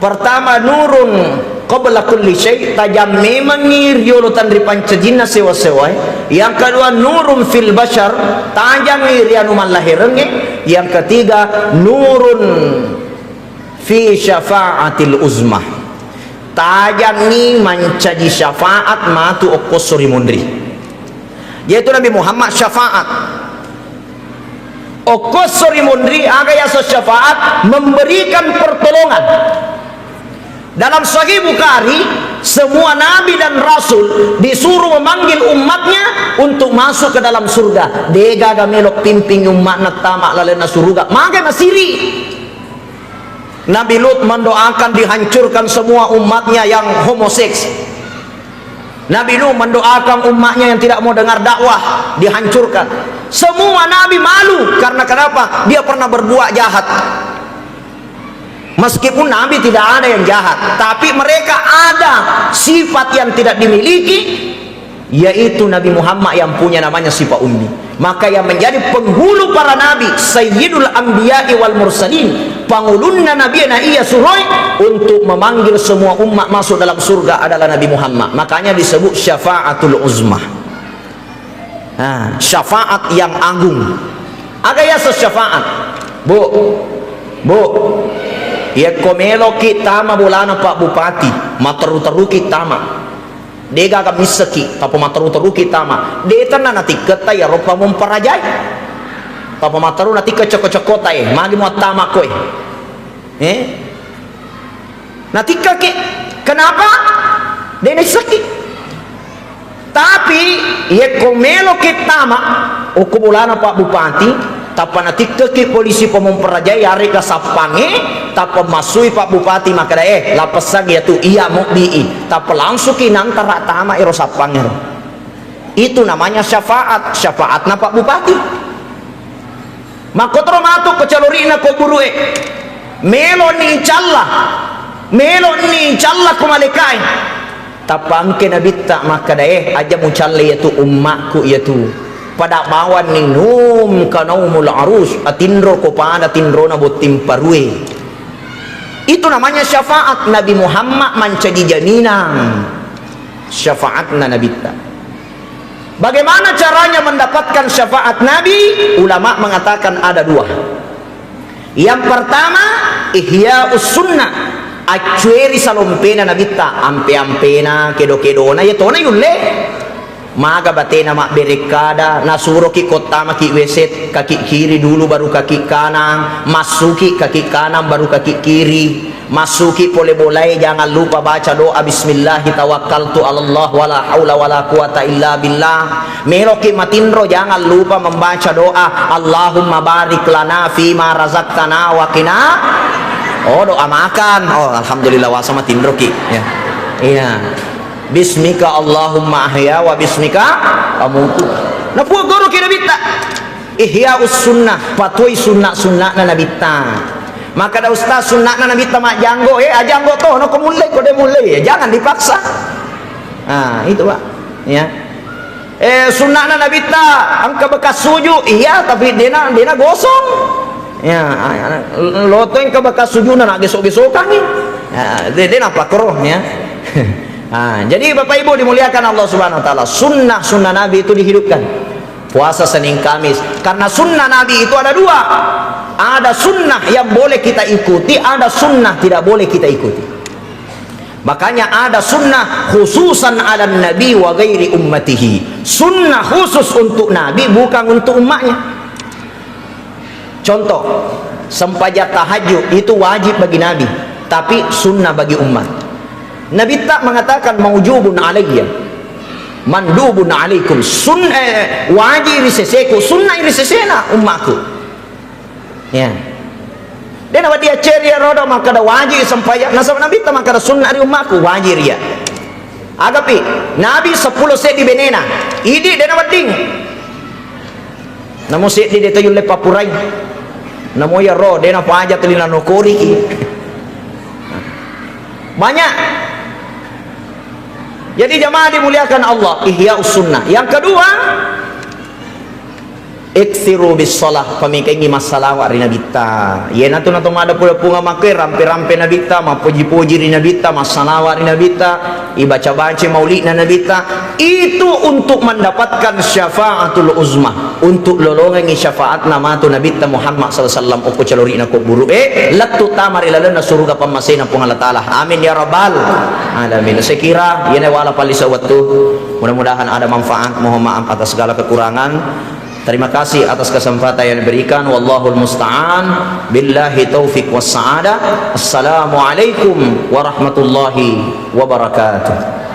pertama nurun qabla kulli syai, tajam memang yulutan ripanca jinna sewa-sewa. Yang kedua nurun fil bashar, tajam irianu malahirenge. Yang ketiga nurun fi syafa'atil uzmah. Tajam ni mencaji syafaat matu okosori mundri. Yaitu Nabi Muhammad syafaat. Okosori mundri agaya syafaat memberikan pertolongan. Dalam Sahih Bukhari, semua nabi dan rasul disuruh memanggil umatnya untuk masuk ke dalam surga. Dega gamelok pimping umat tamak lalena surga. Maka nasiri. Nabi Lut mendoakan dihancurkan semua umatnya yang homoseks. Nabi Nuh mendoakan umatnya yang tidak mau dengar dakwah dihancurkan. Semua nabi malu karena kenapa? Dia pernah berbuat jahat. Meskipun Nabi tidak ada yang jahat, tapi mereka ada sifat yang tidak dimiliki, yaitu Nabi Muhammad yang punya namanya sifat ummi. Maka yang menjadi penghulu para nabi, Sayyidul Anbiya'i wal Mursalin, pengulunna Nabi iya suroi untuk memanggil semua umat masuk dalam surga adalah Nabi Muhammad. Makanya disebut syafa'atul uzmah. Syafaat yang agung. Ada ya syafaat. Bu, ya komelo kita ma bulana Pak Bupati materu-teru kita ma dega ka misaki tapi materu-teru kita ma deta na nanti keta ya ropa memperajai tapi materu nanti kecok-cokota magi mo tama koy nanti kaki kenapa dene sakit tapi ya komelo kita ma uku bulana Pak Bupati tapa nanti keki polisi pememperajai hari kasapange tapa masui Pak Bupati maka lapesang ya tu iya mau di tapa langsung kinang tarak tama iro sapange itu namanya syafaat na Pak Bupati makotro matuk kecalurina ko burue melo ni incallah kumalekai tapa angke nabitta maka aja mucalle yaitu ummakku yaitu pada bawan ninum kanaumul arus atindro ko pada tindro na botim parue. Itu namanya syafaat Nabi Muhammad menjadi jaminan syafaatna Nabi. Bagaimana caranya mendapatkan syafaat Nabi? Ulama mengatakan ada dua. Yang pertama, ihya'us sunnah, acueri salompena Nabi ta ampe-ampena kedo-kedona ya tona yulle. Maga batena mak berekada nasuro ki kota maki weset kaki kiri dulu baru kaki kanan, masuki kaki kanan baru kaki kiri, masuki boleh jangan lupa baca doa bismillah tawakkaltu 'alallah wala haula wala quwata illa billah. Meloki matindro jangan lupa membaca doa Allahumma barik lana fima razaqtana wa qina. Oh doa makan. Oh alhamdulillah wasa matindro ki ya. Iya. Bismika Allahumma ahya wa bismika amutu. Na puo guru kira bita. Ihya'us sunnah, patoi sunnah na nabita. Maka da ustaz sunnah na nabita mak janggo ajanggo to no kumulai ko de mulai jangan dipaksa. Itu Pak. Ya. Sunnah na nabita angka bekas suju iya tapi dena gosong. Ya, loto yang ke bekas suju na gesok-gesokan ni. Dena pakroh ya. Jadi Bapak Ibu dimuliakan Allah Subhanahu wa taala, sunnah Nabi itu dihidupkan. Puasa Senin Kamis. Karena sunnah Nabi itu ada dua. Ada sunnah yang boleh kita ikuti, ada sunnah tidak boleh kita ikuti. Makanya ada sunnah khususan ala Nabi wa ghairi ummatihi. Sunnah khusus untuk Nabi bukan untuk umatnya. Contoh, sempajat tahajud itu wajib bagi Nabi, tapi sunnah bagi umat. Nabi tak mengatakan maujubun alayya mandubun alaikum wajib riseseku sunnah risesena umatku ya dan awak dia ceria roda maka ada wajib sampaya nasab Nabi tak maka ada sunnah umatku wajib ya agapi Nabi 10 set di benena idi dan awak ding namo set di detail le papurai namo ya ro dena paja telina nokori banyak. Jadi jamaah dimuliakan Allah, ihya'us sunnah. Yang kedua, iksiru bis salah pamikengi masalah wa rina bita ye natu natu ada pula punga make rampe-rampe nabita mapuji-puji rina bita masalah wa rina bita ibaca-baca maulid na nabita itu untuk mendapatkan syafaatul uzmah untuk lolongan syafaat nama tu nabita Muhammad sallallahu alaihi wasallam uku calori na ko buru latu tamari lalana surga pamasina pung Allah taala amin ya rabbal alamin. Saya kira yana wala palisa waktu mudah-mudahan ada manfaat, mohon maaf atas segala kekurangan. Terima kasih atas kesempatan yang diberikan. Wallahul musta'an. Billahi taufiq was sa'adah. Assalamualaikum warahmatullahi wabarakatuh.